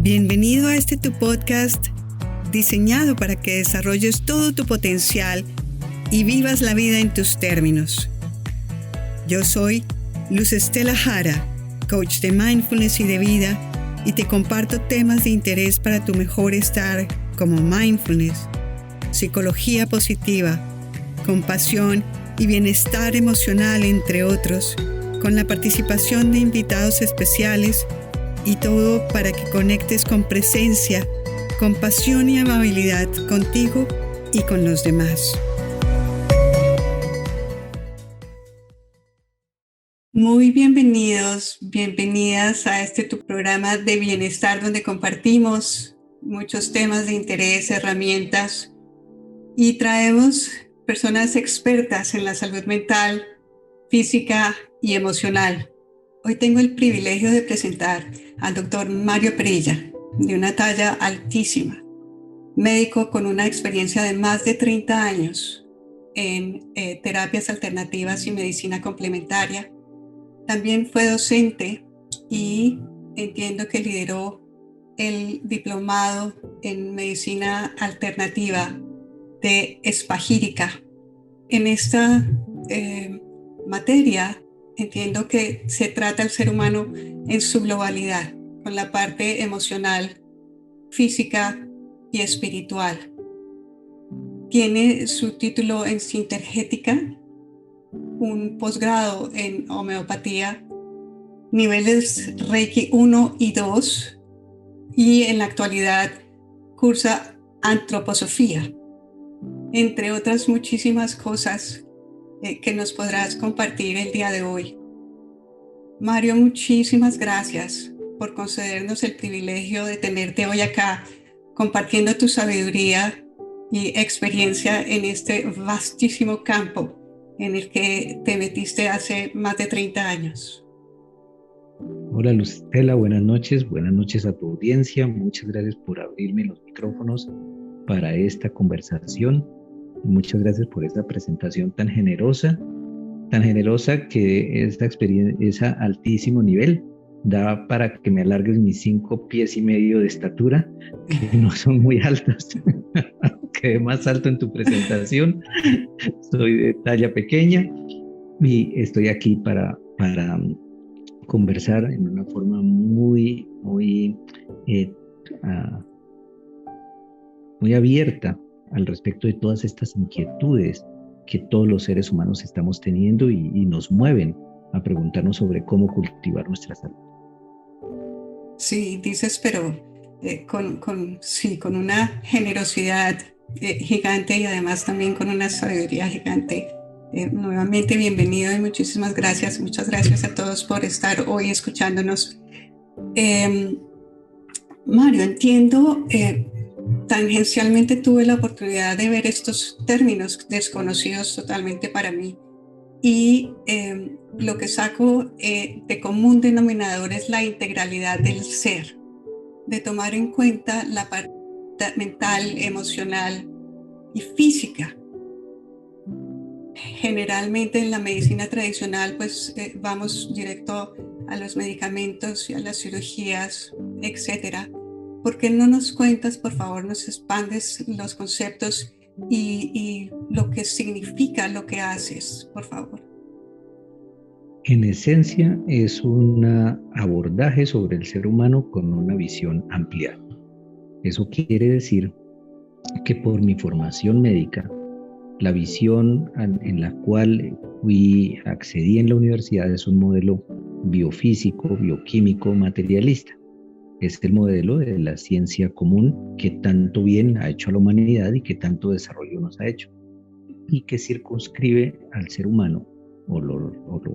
Bienvenido a tu podcast diseñado para que desarrolles todo tu potencial y vivas la vida en tus términos. Yo soy Luz Estela Jara, coach de mindfulness y de vida, y te comparto temas de interés para tu mejor estar como mindfulness, psicología positiva, compasión y bienestar emocional, entre otros, con la participación de invitados especiales y todo para que conectes con presencia, compasión y amabilidad contigo y con los demás. Muy bienvenidos, bienvenidas a tu programa de bienestar donde compartimos muchos temas de interés, herramientas y traemos personas expertas en la salud mental, física y emocional. Hoy tengo el privilegio de presentar al doctor Mario Perilla, de una talla altísima, médico con una experiencia de más de 30 años en terapias alternativas y medicina complementaria. También fue docente y entiendo que lideró el diplomado en medicina alternativa de Espagírica. En esta materia entiendo que se trata al ser humano en su globalidad, con la parte emocional, física y espiritual. Tiene su título en Sintergética, un posgrado en homeopatía, niveles Reiki 1 y 2, y en la actualidad cursa antroposofía, entre otras muchísimas cosas que nos podrás compartir el día de hoy. Mario, muchísimas gracias por concedernos el privilegio de tenerte hoy acá compartiendo tu sabiduría y experiencia en este vastísimo campo en el que te metiste hace más de 30 años. Hola Luz Estela, buenas noches a tu audiencia. Muchas gracias por abrirme los micrófonos para esta conversación. Muchas gracias por esta presentación tan generosa que esta experiencia, ese altísimo nivel, da para que me alargues mis 5 pies y medio de estatura, que no son muy altos. Quedé más alto en tu presentación. Soy de talla pequeña y estoy aquí para conversar en una forma muy abierta al respecto de todas estas inquietudes que todos los seres humanos estamos teniendo y nos mueven a preguntarnos sobre cómo cultivar nuestra salud. Sí, dices, pero con una generosidad gigante y además también con una sabiduría gigante. Nuevamente bienvenido y muchísimas gracias. Muchas gracias a todos por estar hoy escuchándonos. Mario, entiendo, tangencialmente tuve la oportunidad de ver estos términos desconocidos totalmente para mí y lo que saco de común denominador es la integralidad del ser, de tomar en cuenta la parte mental, emocional y física. Generalmente en la medicina tradicional pues vamos directo a los medicamentos y a las cirugías, etcétera. ¿Por qué no nos cuentas, por favor, nos expandes los conceptos y lo que significa lo que haces, por favor? En esencia es un abordaje sobre el ser humano con una visión amplia. Eso quiere decir que por mi formación médica, la visión en la cual accedí en la universidad es un modelo biofísico, bioquímico, materialista. Es el modelo de la ciencia común que tanto bien ha hecho a la humanidad y que tanto desarrollo nos ha hecho, y que circunscribe al ser humano o lo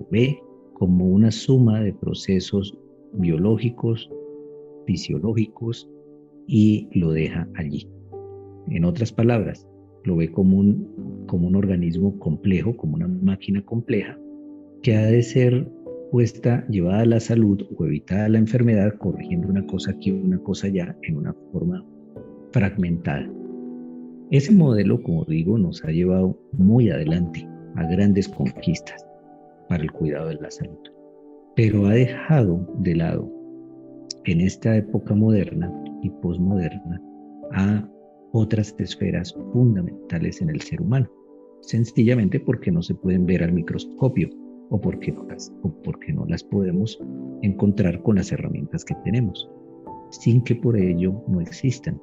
ve como una suma de procesos biológicos, fisiológicos, y lo deja allí. En otras palabras, lo ve como un organismo complejo, como una máquina compleja que ha de ser llevada a la salud o evitada la enfermedad, corrigiendo una cosa aquí, una cosa allá, en una forma fragmentada. Ese modelo, como digo, nos ha llevado muy adelante a grandes conquistas para el cuidado de la salud, pero ha dejado de lado en esta época moderna y posmoderna a otras esferas fundamentales en el ser humano, sencillamente porque no se pueden ver al microscopio o porque no las podemos encontrar con las herramientas que tenemos, sin que por ello no existan.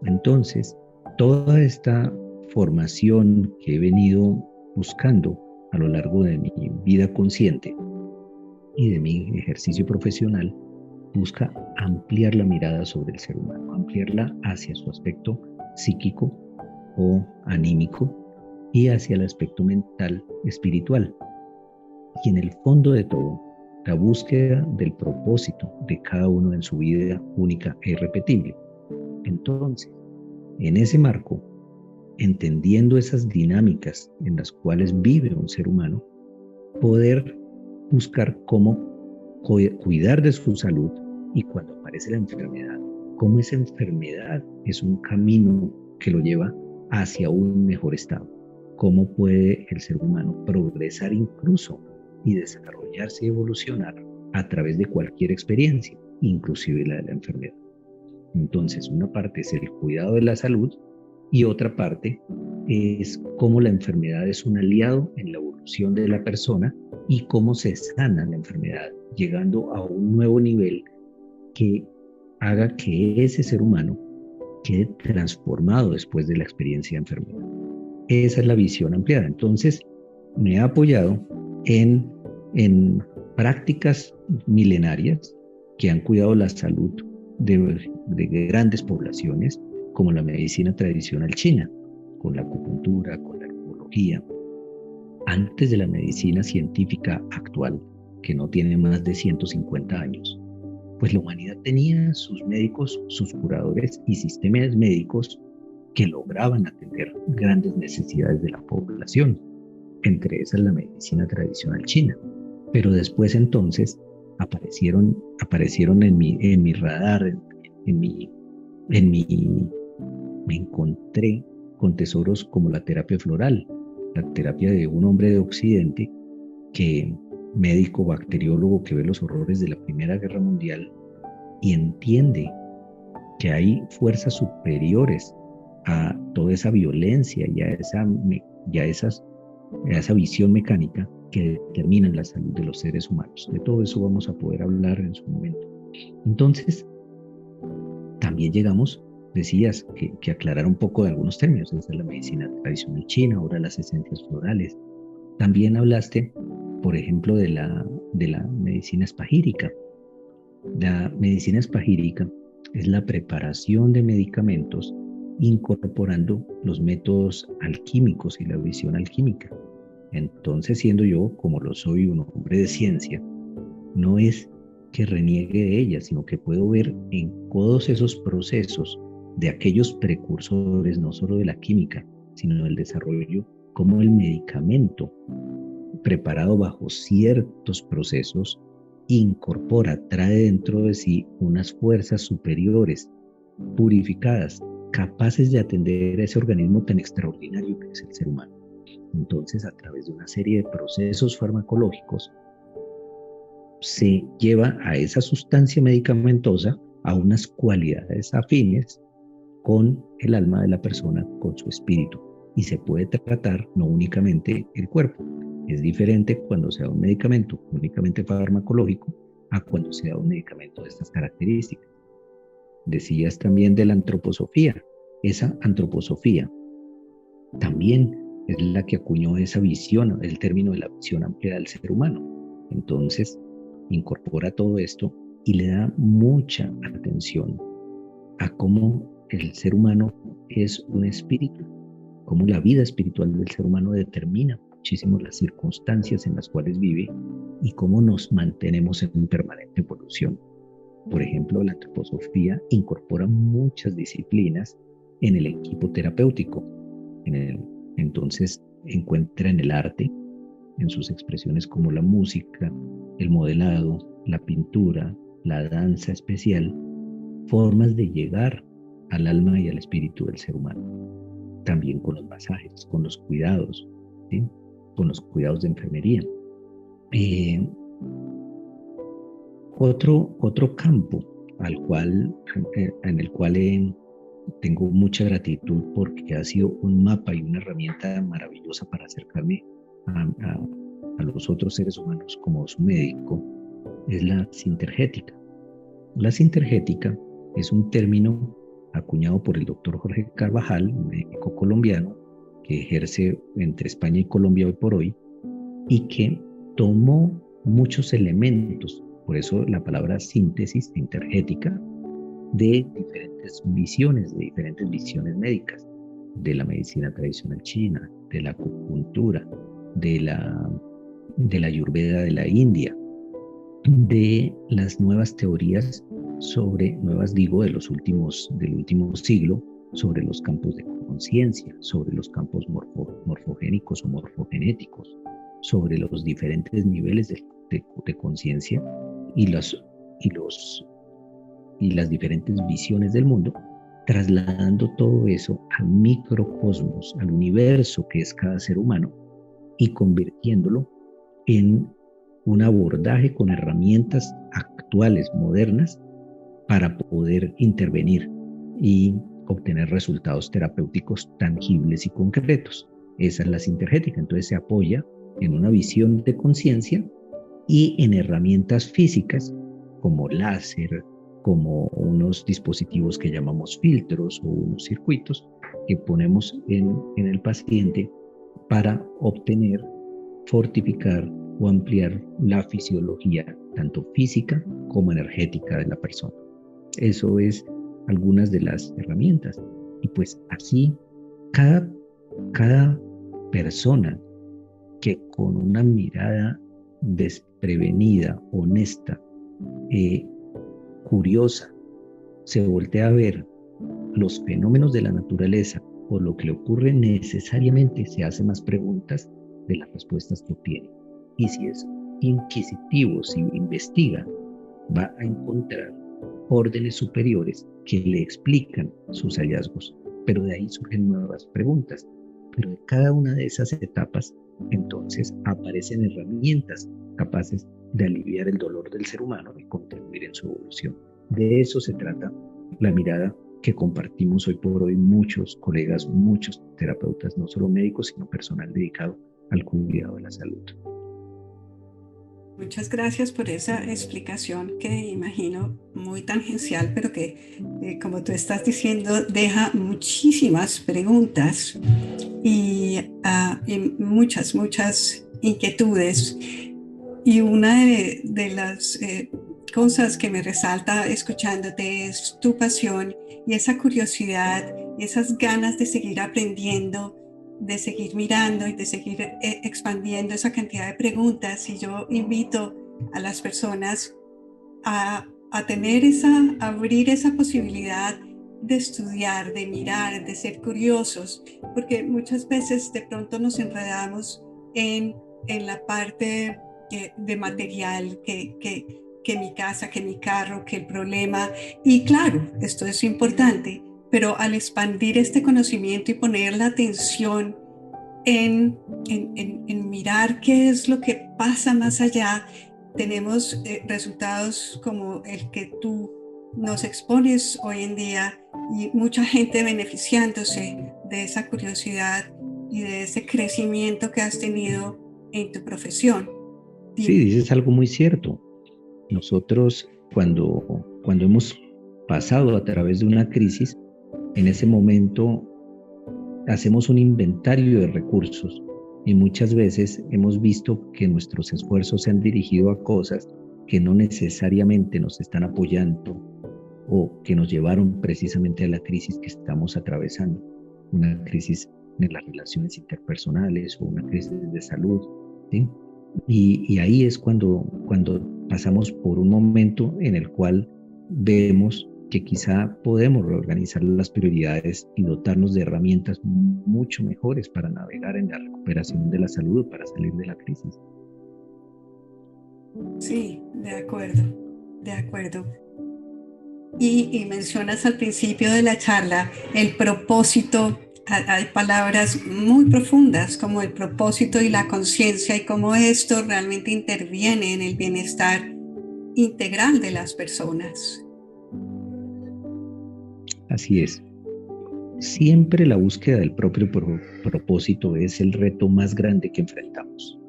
Entonces, toda esta formación que he venido buscando a lo largo de mi vida consciente y de mi ejercicio profesional busca ampliar la mirada sobre el ser humano, ampliarla hacia su aspecto psíquico o anímico y hacia el aspecto mental, espiritual. Y en el fondo de todo, la búsqueda del propósito de cada uno en su vida única e irrepetible. Entonces, en ese marco, entendiendo esas dinámicas en las cuales vive un ser humano, poder buscar cómo cuidar de su salud y cuando aparece la enfermedad, cómo esa enfermedad es un camino que lo lleva hacia un mejor estado. Cómo puede el ser humano progresar incluso y desarrollarse y evolucionar a través de cualquier experiencia, inclusive la de la enfermedad. Entonces, una parte es el cuidado de la salud y otra parte es cómo la enfermedad es un aliado en la evolución de la persona y cómo se sana la enfermedad, llegando a un nuevo nivel que haga que ese ser humano quede transformado después de la experiencia de enfermedad. Esa es la visión ampliada. Entonces, me he apoyado en prácticas milenarias que han cuidado la salud de grandes poblaciones, como la medicina tradicional china, con la acupuntura, con la herbología, antes de la medicina científica actual, que no tiene más de 150 años. Pues la humanidad tenía sus médicos, sus curadores y sistemas médicos que lograban atender grandes necesidades de la población, entre esas la medicina tradicional china. Pero después entonces aparecieron en mi radar, me encontré con tesoros como la terapia floral, la terapia de un hombre de Occidente médico bacteriólogo que ve los horrores de la Primera Guerra Mundial y entiende que hay fuerzas superiores a toda esa violencia y a esa visión mecánica que determinan la salud de los seres humanos. De todo eso vamos a poder hablar en su momento. Entonces, también llegamos, decías, que aclarar un poco de algunos términos. Esa es la medicina tradicional china, ahora las esencias florales. También hablaste, por ejemplo, de la medicina espagírica. La medicina espagírica es la preparación de medicamentos incorporando los métodos alquímicos y la visión alquímica. Entonces, siendo yo, como lo soy, un hombre de ciencia, no es que reniegue de ella, sino que puedo ver en todos esos procesos de aquellos precursores, no solo de la química, sino del desarrollo, como el medicamento preparado bajo ciertos procesos incorpora, trae dentro de sí unas fuerzas superiores, purificadas, capaces de atender a ese organismo tan extraordinario que es el ser humano. Entonces, a través de una serie de procesos farmacológicos, se lleva a esa sustancia medicamentosa a unas cualidades afines con el alma de la persona, con su espíritu, y se puede tratar no únicamente el cuerpo. Es diferente cuando se da un medicamento únicamente farmacológico a cuando se da un medicamento de estas características. Decías también de la antroposofía. Esa antroposofía también es la que acuñó esa visión, el término de la visión amplia del ser humano. Entonces, incorpora todo esto y le da mucha atención a cómo el ser humano es un espíritu, cómo la vida espiritual del ser humano determina muchísimo las circunstancias en las cuales vive y cómo nos mantenemos en permanente evolución. Por ejemplo, la antroposofía incorpora muchas disciplinas en el equipo terapéutico. Entonces encuentra en el arte, en sus expresiones como la música, el modelado, la pintura, la danza especial, formas de llegar al alma y al espíritu del ser humano. También con los masajes, con los cuidados, ¿sí? Con los cuidados de enfermería. Otro campo en el cual tengo mucha gratitud porque ha sido un mapa y una herramienta maravillosa para acercarme a los otros seres humanos como su médico, es la sintergética. La sintergética es un término acuñado por el doctor Jorge Carvajal, un médico colombiano que ejerce entre España y Colombia hoy por hoy, y que tomó muchos elementos, por eso la palabra síntesis sintergética, de diferentes visiones médicas, de la medicina tradicional china, de la acupuntura, de la ayurveda de la India, de las nuevas teorías del último siglo, sobre los campos de conciencia, sobre los campos morfogénicos o morfogenéticos, sobre los diferentes niveles de conciencia y las diferentes visiones del mundo, trasladando todo eso al microcosmos, al universo que es cada ser humano, y convirtiéndolo en un abordaje con herramientas actuales, modernas, para poder intervenir y obtener resultados terapéuticos tangibles y concretos. Esa es la sintergética. Entonces se apoya en una visión de conciencia y en herramientas físicas como láser, como unos dispositivos que llamamos filtros o unos circuitos que ponemos en el paciente para obtener, fortificar o ampliar la fisiología, tanto física como energética de la persona. Eso es algunas de las herramientas. Y pues así, cada persona que con una mirada desprevenida, honesta, curiosa, se voltea a ver los fenómenos de la naturaleza o lo que le ocurre, necesariamente se hace más preguntas de las respuestas que obtiene. Y si es inquisitivo, si investiga, va a encontrar órdenes superiores que le explican sus hallazgos, pero de ahí surgen nuevas preguntas. Pero de cada una de esas etapas, entonces aparecen herramientas capaces de aliviar el dolor del ser humano y contribuir en su evolución. De eso se trata la mirada que compartimos hoy por hoy muchos colegas, muchos terapeutas, no solo médicos, sino personal dedicado al cuidado de la salud. Muchas gracias por esa explicación que imagino muy tangencial, pero que, como tú estás diciendo, deja muchísimas preguntas y muchas inquietudes. Y una de las cosas que me resalta escuchándote es tu pasión y esa curiosidad y esas ganas de seguir aprendiendo, de seguir mirando y de seguir expandiendo esa cantidad de preguntas. Y yo invito a las personas a abrir esa posibilidad de estudiar, de mirar, de ser curiosos, porque muchas veces de pronto nos enredamos en la parte de material, que mi casa, que mi carro, que el problema. Y claro, esto es importante, pero al expandir este conocimiento y poner la atención en mirar qué es lo que pasa más allá, tenemos resultados como el que tú nos expones hoy en día y mucha gente beneficiándose de esa curiosidad y de ese crecimiento que has tenido en tu profesión. Sí, dices algo muy cierto. Nosotros cuando hemos pasado a través de una crisis, en ese momento hacemos un inventario de recursos y muchas veces hemos visto que nuestros esfuerzos se han dirigido a cosas que no necesariamente nos están apoyando o que nos llevaron precisamente a la crisis que estamos atravesando, una crisis en las relaciones interpersonales o una crisis de salud, ¿sí? Y ahí es cuando pasamos por un momento en el cual vemos que quizá podemos reorganizar las prioridades y dotarnos de herramientas mucho mejores para navegar en la recuperación de la salud, para salir de la crisis. Sí, de acuerdo. Y mencionas al principio de la charla el propósito. Hay palabras muy profundas como el propósito y la conciencia y cómo esto realmente interviene en el bienestar integral de las personas. Así es. Siempre la búsqueda del propio propósito es el reto más grande que enfrentamos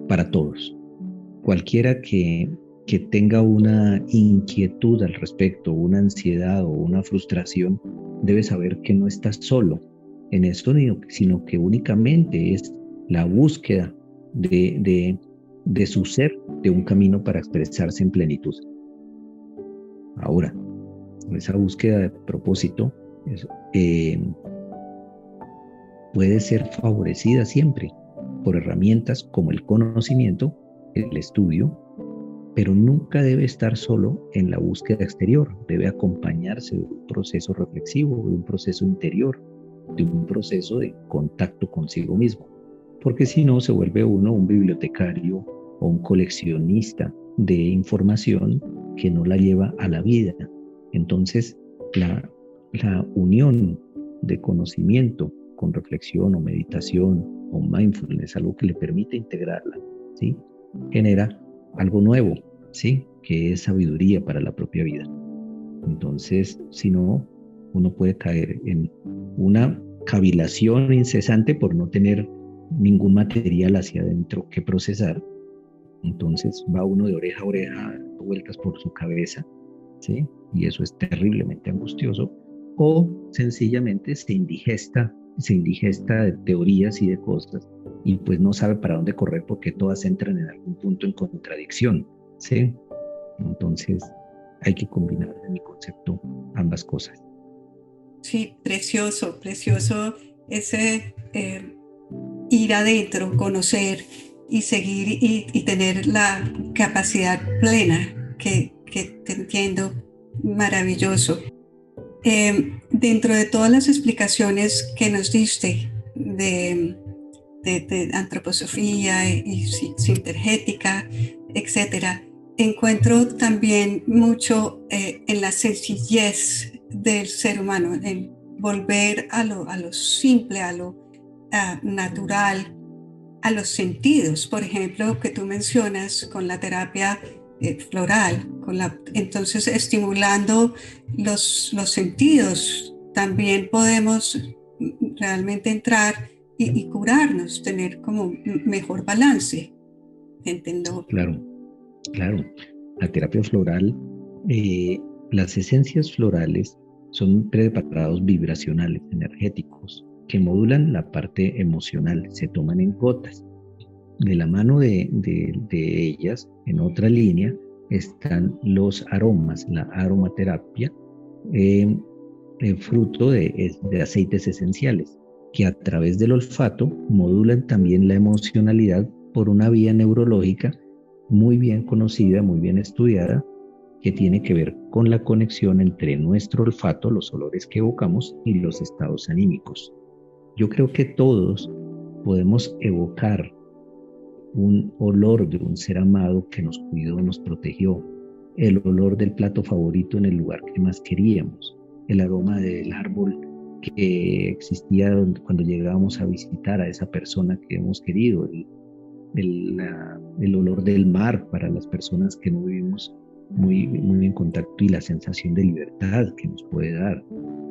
para todos. Cualquiera que tenga una inquietud al respecto, una ansiedad o una frustración, debe saber que no está solo en esto, sino que únicamente es la búsqueda de su ser, de un camino para expresarse en plenitud. Ahora, esa búsqueda de propósito puede ser favorecida siempre por herramientas como el conocimiento, el estudio, pero nunca debe estar solo en la búsqueda exterior, debe acompañarse de un proceso reflexivo, de un proceso interior, de un proceso de contacto consigo mismo, porque si no se vuelve uno un bibliotecario o un coleccionista de información que no la lleva a la vida. Entonces, la unión de conocimiento con reflexión o meditación o mindfulness, algo que le permite integrarla, ¿sí? Genera algo nuevo, ¿sí? Que es sabiduría para la propia vida. Entonces, si no, uno puede caer en una cavilación incesante por no tener ningún material hacia adentro que procesar. Entonces va uno de oreja a oreja dando vueltas por su cabeza, ¿sí? Y eso es terriblemente angustioso. O sencillamente se indigesta de teorías y de cosas y pues no sabe para dónde correr porque todas entran en algún punto en contradicción, ¿sí? Entonces hay que combinar en mi concepto ambas cosas. Sí, precioso, precioso ese ir adentro, conocer y seguir y tener la capacidad plena que te entiendo, maravilloso. Dentro de todas las explicaciones que nos diste de antroposofía y sintergética, etcétera, encuentro también mucho en la sencillez del ser humano, en volver a lo simple, a lo natural, a los sentidos, por ejemplo, que tú mencionas con la terapia floral, entonces estimulando los sentidos, también podemos realmente entrar y curarnos, tener como mejor balance. Entiendo. Claro, claro. La terapia floral, las esencias florales son preparados vibracionales, energéticos, que modulan la parte emocional, se toman en gotas. De la mano de ellas, en otra línea, están los aromas, la aromaterapia, fruto de aceites esenciales, que a través del olfato modulan también la emocionalidad por una vía neurológica muy bien conocida, muy bien estudiada, que tiene que ver con la conexión entre nuestro olfato, los olores que evocamos, y los estados anímicos. Yo creo que todos podemos evocar un olor de un ser amado que nos cuidó, nos protegió, el olor del plato favorito en el lugar que más queríamos, el aroma del árbol que existía cuando llegábamos a visitar a esa persona que hemos querido, el olor del mar para las personas que no vivimos muy en contacto y la sensación de libertad que nos puede dar.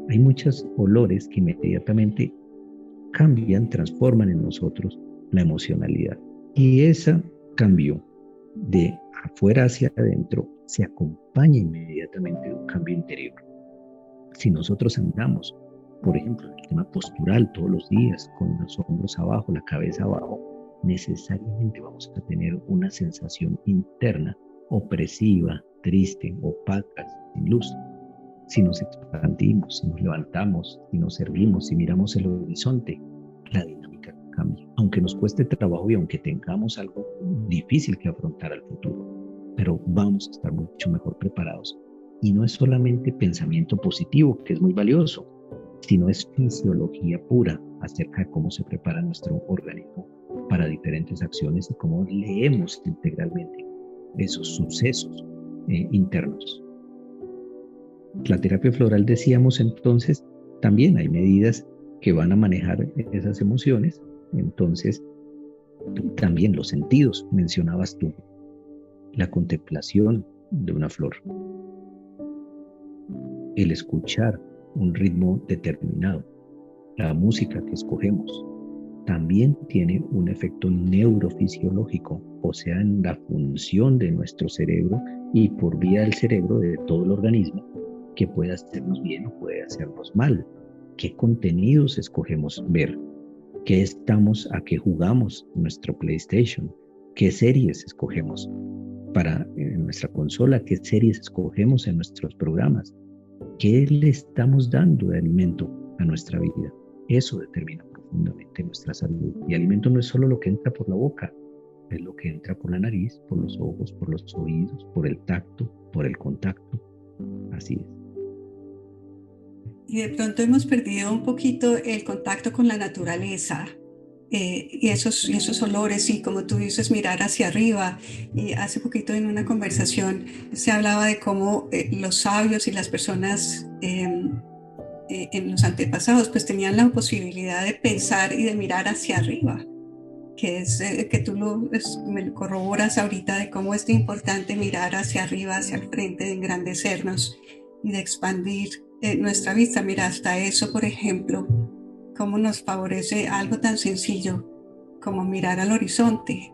Hay muchos olores que inmediatamente cambian, transforman en nosotros la emocionalidad. Y ese cambio de afuera hacia adentro se acompaña inmediatamente de un cambio interior. Si nosotros andamos, por ejemplo, el tema postural todos los días, con los hombros abajo, la cabeza abajo, necesariamente vamos a tener una sensación interna opresiva, triste, opaca, sin luz. Si nos expandimos, si nos levantamos, si nos servimos, si miramos el horizonte, la dinámica cambia. Aunque nos cueste trabajo y aunque tengamos algo difícil que afrontar al futuro, pero vamos a estar mucho mejor preparados. Y no es solamente pensamiento positivo, que es muy valioso, sino es fisiología pura acerca de cómo se prepara nuestro organismo para diferentes acciones y cómo leemos integralmente esos sucesos internos. La terapia floral, decíamos entonces, también hay medidas que van a manejar esas emociones. Entonces, también los sentidos, mencionabas tú, la contemplación de una flor, el escuchar un ritmo determinado, la música que escogemos, también tiene un efecto neurofisiológico, o sea, en la función de nuestro cerebro y por vía del cerebro de todo el organismo, que puede hacernos bien o puede hacernos mal. ¿Qué contenidos escogemos ver? ¿A qué jugamos en nuestro PlayStation? ¿Qué series escogemos en nuestra consola? ¿Qué series escogemos en nuestros programas? ¿Qué le estamos dando de alimento a nuestra vida? Eso determina profundamente nuestra salud. Y alimento no es solo lo que entra por la boca, es lo que entra por la nariz, por los ojos, por los oídos, por el tacto, por el contacto. Así es. Y de pronto hemos perdido un poquito el contacto con la naturaleza. Y esos olores, y como tú dices, mirar hacia arriba. Y hace poquito en una conversación se hablaba de cómo los sabios y las personas en los antepasados pues tenían la posibilidad de pensar y de mirar hacia arriba, que es que tú me lo corroboras ahorita de cómo es de importante mirar hacia arriba, hacia el frente, de engrandecernos y de expandir nuestra vista. Mira, hasta eso, por ejemplo, cómo nos favorece algo tan sencillo como mirar al horizonte.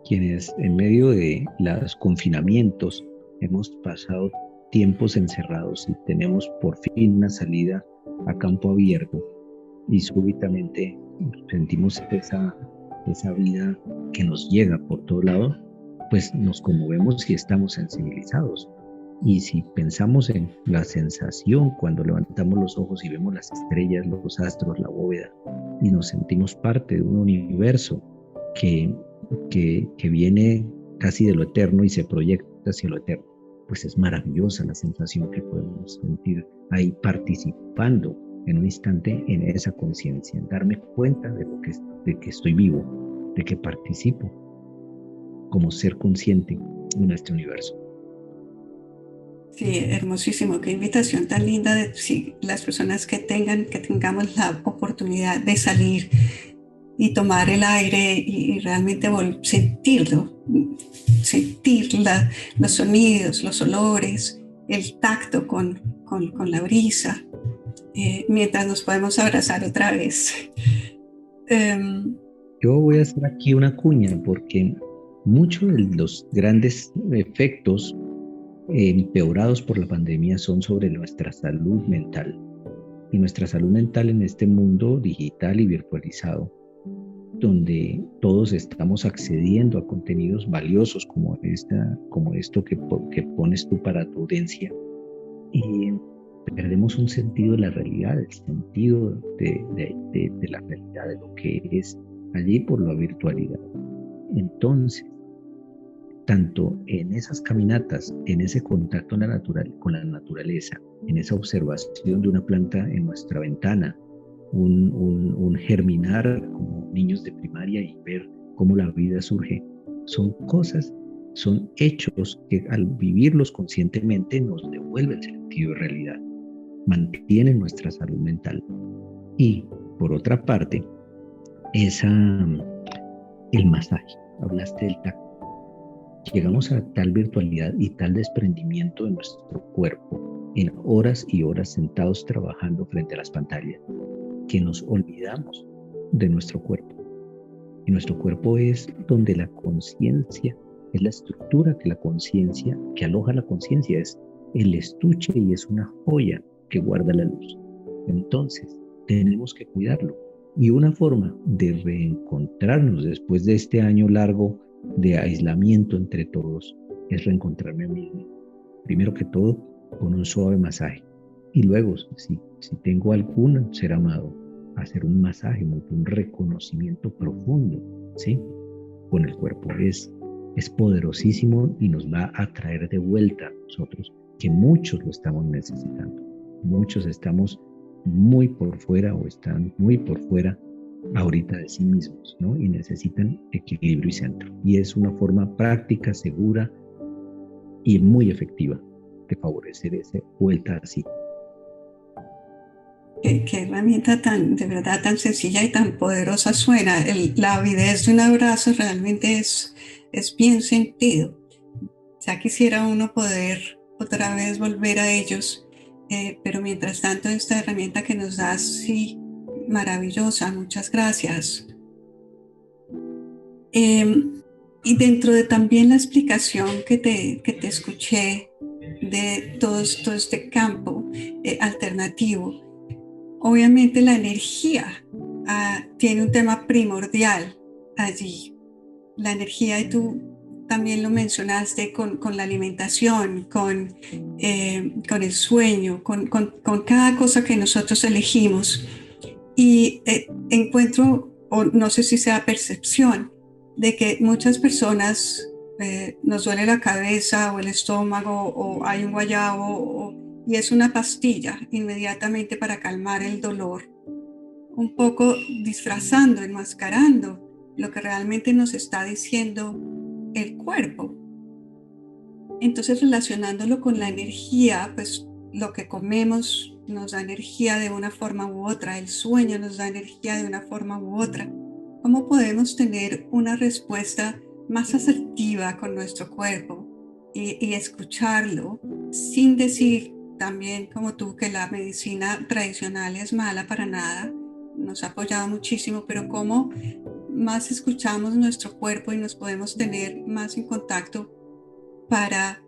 Quienes en medio de los confinamientos hemos pasado tiempos encerrados y tenemos por fin una salida a campo abierto y súbitamente sentimos esa vida que nos llega por todo lado, pues nos conmovemos y estamos sensibilizados. Y si pensamos en la sensación cuando levantamos los ojos y vemos las estrellas, los astros, la bóveda, y nos sentimos parte de un universo que viene casi de lo eterno y se proyecta hacia lo eterno, pues es maravillosa la sensación que podemos sentir ahí participando en un instante en esa conciencia, en darme cuenta de que estoy vivo, de que participo como ser consciente en este universo. Sí, hermosísimo, qué invitación tan linda de las personas que tengamos la oportunidad de salir y tomar el aire y realmente sentirlo, sentir los sonidos, los olores, el tacto con la brisa, mientras nos podemos abrazar otra vez. Yo voy a hacer aquí una cuña porque muchos de los grandes efectos empeorados por la pandemia son sobre nuestra salud mental. Y nuestra salud mental en este mundo digital y virtualizado, donde todos estamos accediendo a contenidos valiosos como esto que pones tú para tu audiencia, y perdemos un sentido de la realidad, el sentido de la realidad, de lo que es allí por la virtualidad. Entonces, tanto en esas caminatas, en ese contacto con la naturaleza, en esa observación de una planta en nuestra ventana, un germinar como niños de primaria y ver cómo la vida surge, son hechos que al vivirlos conscientemente nos devuelven sentido de realidad, mantienen nuestra salud mental. Y por otra parte, el masaje, hablaste del tacto. Llegamos a tal virtualidad y tal desprendimiento de nuestro cuerpo en horas y horas sentados trabajando frente a las pantallas que nos olvidamos de nuestro cuerpo. Y nuestro cuerpo es donde la conciencia, es la estructura que aloja la conciencia, es el estuche y es una joya que guarda la luz. Entonces, tenemos que cuidarlo. Y una forma de reencontrarnos después de este año largo de aislamiento entre todos es reencontrarme a mí mismo. Primero que todo, con un suave masaje. Y luego, si tengo algún ser amado, hacer un masaje, un reconocimiento profundo, ¿sí? Con el cuerpo. Es poderosísimo y nos va a traer de vuelta a nosotros, que muchos lo estamos necesitando. Muchos estamos muy por fuera o están muy por fuera ahorita de sí mismos, ¿no? Y necesitan equilibrio y centro. Y es una forma práctica, segura y muy efectiva de favorecer esa vuelta así. Qué herramienta de verdad tan sencilla y tan poderosa suena. La avidez de un abrazo realmente es bien sentido. Ya quisiera uno poder otra vez volver a ellos. Pero mientras tanto, esta herramienta que nos das, sí, maravillosa, muchas gracias. Y dentro de también la explicación que te escuché de todo este campo alternativo, obviamente la energía tiene un tema primordial allí. La energía, y tú también lo mencionaste, con la alimentación, con el sueño, con cada cosa que nosotros elegimos. Y encuentro, o no sé si sea percepción, de que muchas personas nos duele la cabeza o el estómago o hay un guayabo y es una pastilla inmediatamente para calmar el dolor, un poco disfrazando, enmascarando lo que realmente nos está diciendo el cuerpo. Entonces, relacionándolo con la energía, pues lo que comemos nos da energía de una forma u otra, el sueño nos da energía de una forma u otra. ¿Cómo podemos tener una respuesta más asertiva con nuestro cuerpo y escucharlo sin decir también, como tú, que la medicina tradicional es mala para nada? Nos ha apoyado muchísimo, pero cómo más escuchamos nuestro cuerpo y nos podemos tener más en contacto para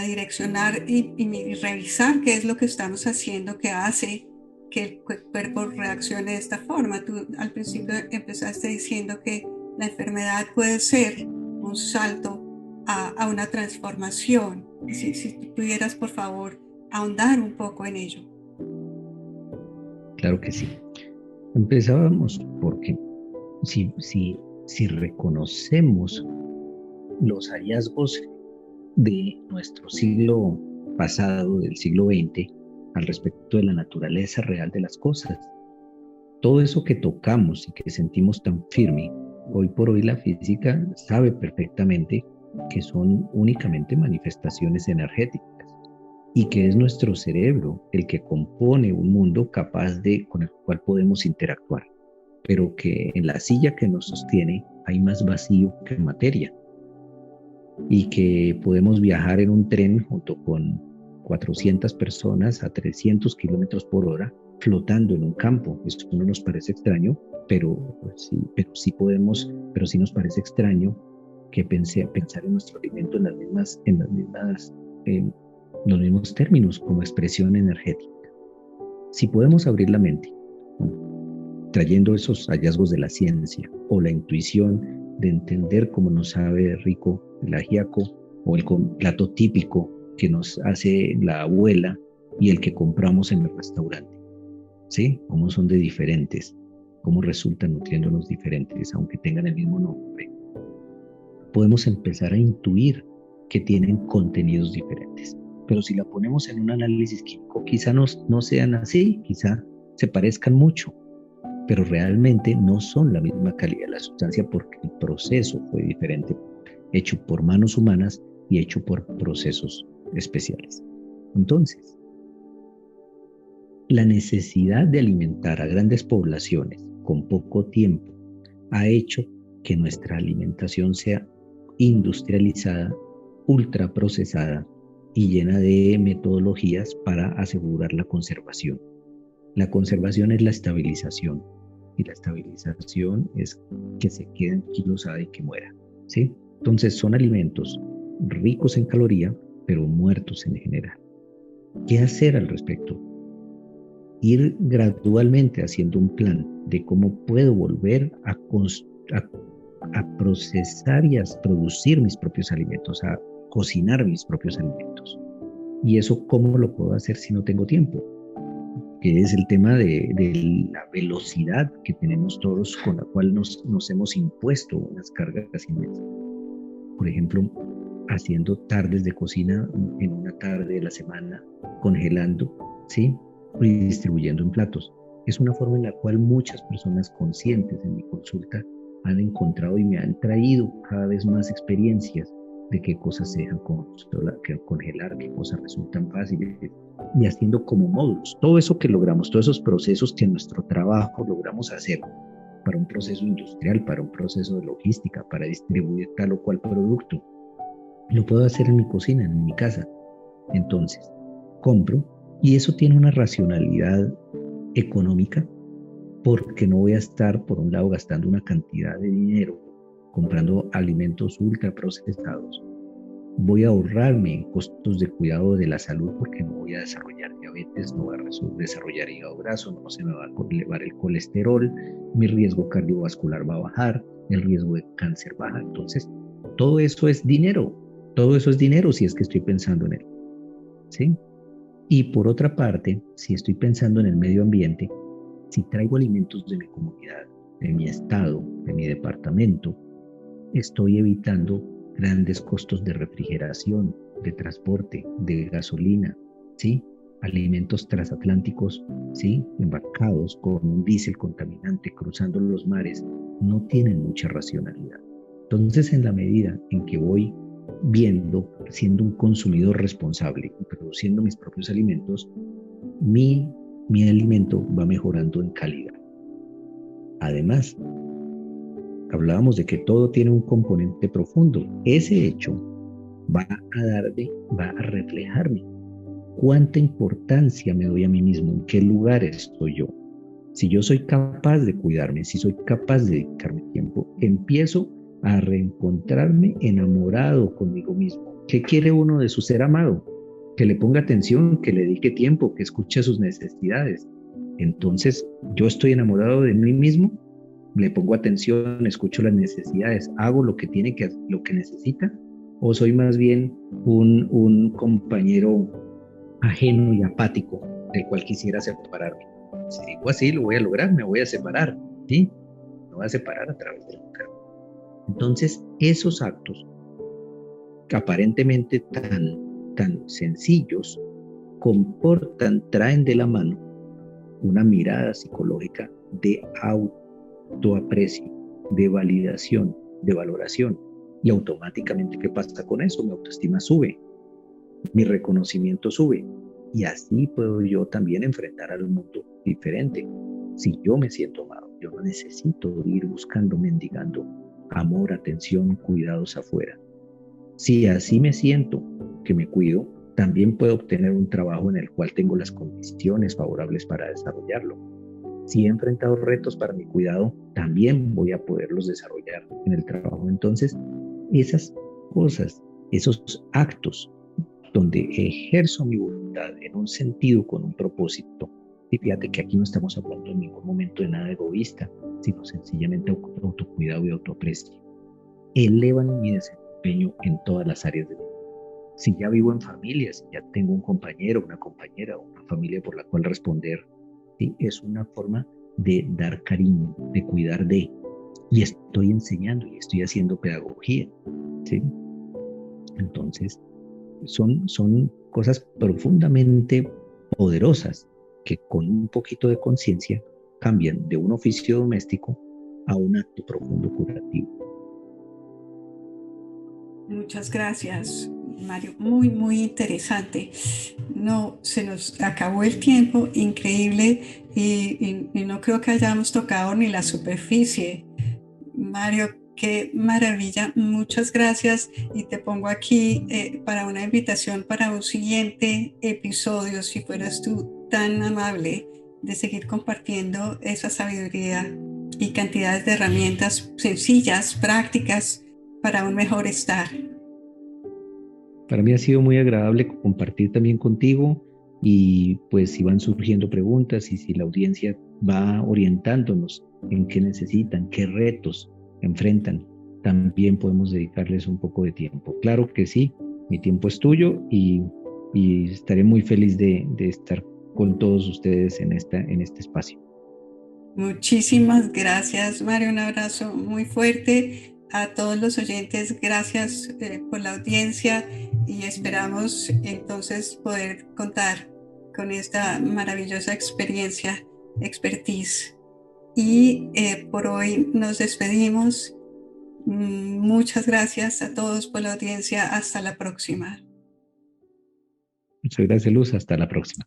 direccionar y revisar qué es lo que estamos haciendo que hace que el cuerpo reaccione de esta forma. Tú al principio empezaste diciendo que la enfermedad puede ser un salto a una transformación. Si pudieras, por favor, ahondar un poco en ello. Claro que sí. Empezábamos porque si reconocemos los hallazgos de nuestro siglo pasado, del siglo XX, al respecto de la naturaleza real de las cosas, todo eso que tocamos y que sentimos tan firme, hoy por hoy la física sabe perfectamente que son únicamente manifestaciones energéticas y que es nuestro cerebro el que compone un mundo con el cual podemos interactuar, pero que en la silla que nos sostiene hay más vacío que materia, y que podemos viajar en un tren junto con 400 personas a 300 kilómetros por hora flotando en un campo. Esto no nos parece extraño, pero sí podemos, pero sí nos parece extraño que pensar en nuestro alimento en los mismos términos como expresión energética. Si podemos abrir la mente, ¿no?, trayendo esos hallazgos de la ciencia o la intuición de entender cómo nos sabe rico el ajiaco o el plato típico que nos hace la abuela y el que compramos en el restaurante, ¿sí? Cómo son de diferentes, cómo resultan nutriéndonos diferentes, aunque tengan el mismo nombre. Podemos empezar a intuir que tienen contenidos diferentes. Pero si la ponemos en un análisis químico, quizá no sean así, quizá se parezcan mucho, pero realmente no son la misma calidad de la sustancia porque el proceso fue diferente, hecho por manos humanas y hecho por procesos especiales. Entonces, la necesidad de alimentar a grandes poblaciones con poco tiempo ha hecho que nuestra alimentación sea industrializada, ultraprocesada y llena de metodologías para asegurar la conservación. La conservación es la estabilización, y la estabilización es que se quede anquilosada y que muera, ¿sí? Entonces son alimentos ricos en caloría, pero muertos en general. ¿Qué hacer al respecto? Ir gradualmente haciendo un plan de cómo puedo volver a procesar y a producir mis propios alimentos, a cocinar mis propios alimentos. ¿Y eso cómo lo puedo hacer si no tengo tiempo? Que es el tema de la velocidad que tenemos todos, con la cual nos hemos impuesto unas cargas inmensas. Por ejemplo, haciendo tardes de cocina en una tarde de la semana, congelando, ¿sí?, y distribuyendo en platos. Es una forma en la cual muchas personas conscientes en mi consulta han encontrado y me han traído cada vez más experiencias de qué cosas se dejan congelar, qué cosas resultan fáciles, y haciendo como módulos. Todo eso que logramos, todos esos procesos que en nuestro trabajo logramos hacer para un proceso industrial, para un proceso de logística, para distribuir tal o cual producto, lo puedo hacer en mi cocina, en mi casa. Entonces, compro y eso tiene una racionalidad económica porque no voy a estar, por un lado, gastando una cantidad de dinero comprando alimentos ultraprocesados. Voy a ahorrarme en costos de cuidado de la salud porque no voy a desarrollar diabetes, no voy a desarrollar hígado graso, no se me va a elevar el colesterol, mi riesgo cardiovascular va a bajar, el riesgo de cáncer baja. Entonces, todo eso es dinero, todo eso es dinero si es que estoy pensando en él, ¿sí? Y por otra parte, si estoy pensando en el medio ambiente, si traigo alimentos de mi comunidad, de mi estado, de mi departamento, estoy evitando grandes costos de refrigeración, de transporte, de gasolina, ¿sí? Alimentos transatlánticos, ¿sí? Embarcados con un diésel contaminante cruzando los mares, no tienen mucha racionalidad. Entonces, en la medida en que voy viendo, siendo un consumidor responsable y produciendo mis propios alimentos, mi, mi alimento va mejorando en calidad. Además, hablábamos de que todo tiene un componente profundo. Ese hecho va a reflejarme cuánta importancia me doy a mí mismo, en qué lugar estoy yo. Si yo soy capaz de cuidarme, si soy capaz de dedicarme tiempo, empiezo a reencontrarme enamorado conmigo mismo. ¿Qué quiere uno de su ser amado? Que le ponga atención, que le dedique tiempo, que escuche sus necesidades. Entonces, yo estoy enamorado de mí mismo, le pongo atención, escucho las necesidades, hago lo que necesita, o soy más bien un compañero ajeno y apático del cual quisiera separarme. Si digo así, lo voy a lograr, me voy a separar, ¿sí? Me voy a separar a través de la mujer. Entonces, esos actos, aparentemente tan sencillos, traen de la mano una mirada psicológica de autoaprecio, de validación, de valoración. Y automáticamente, ¿qué pasa con eso? Mi autoestima sube, mi reconocimiento sube. Y así puedo yo también enfrentar al mundo diferente. Si yo me siento amado, yo no necesito ir buscando, mendigando amor, atención, cuidados afuera. Si así me siento que me cuido, también puedo obtener un trabajo en el cual tengo las condiciones favorables para desarrollarlo. Si he enfrentado retos para mi cuidado, también voy a poderlos desarrollar en el trabajo. Entonces, esas cosas, esos actos donde ejerzo mi voluntad en un sentido con un propósito, y fíjate que aquí no estamos hablando en ningún momento de nada egoísta, sino sencillamente autocuidado y autoaprecio, elevan mi desempeño en todas las áreas de mi vida. Si ya vivo en familia, si ya tengo un compañero, una compañera, una familia por la cual responder, ¿sí? Es una forma de dar cariño, de cuidar de, y estoy enseñando y estoy haciendo pedagogía, ¿sí? Entonces, son cosas profundamente poderosas que con un poquito de conciencia cambian de un oficio doméstico a un acto profundo curativo. Muchas gracias, Mario. Muy, muy interesante. No, se nos acabó el tiempo, increíble, y no creo que hayamos tocado ni la superficie. Mario, qué maravilla. Muchas gracias y te pongo aquí para una invitación para un siguiente episodio, si fueras tú tan amable de seguir compartiendo esa sabiduría y cantidades de herramientas sencillas, prácticas para un mejor estar. Para mí ha sido muy agradable compartir también contigo y pues si van surgiendo preguntas y si la audiencia va orientándonos en qué necesitan, qué retos enfrentan, también podemos dedicarles un poco de tiempo. Claro que sí, mi tiempo es tuyo y estaré muy feliz de estar con todos ustedes en este espacio. Muchísimas gracias, Mario. Un abrazo muy fuerte a todos los oyentes. Gracias por la audiencia y esperamos entonces poder contar con esta maravillosa expertise. Y por hoy nos despedimos. Muchas gracias a todos por la audiencia. Hasta la próxima. Muchas gracias, Luz. Hasta la próxima.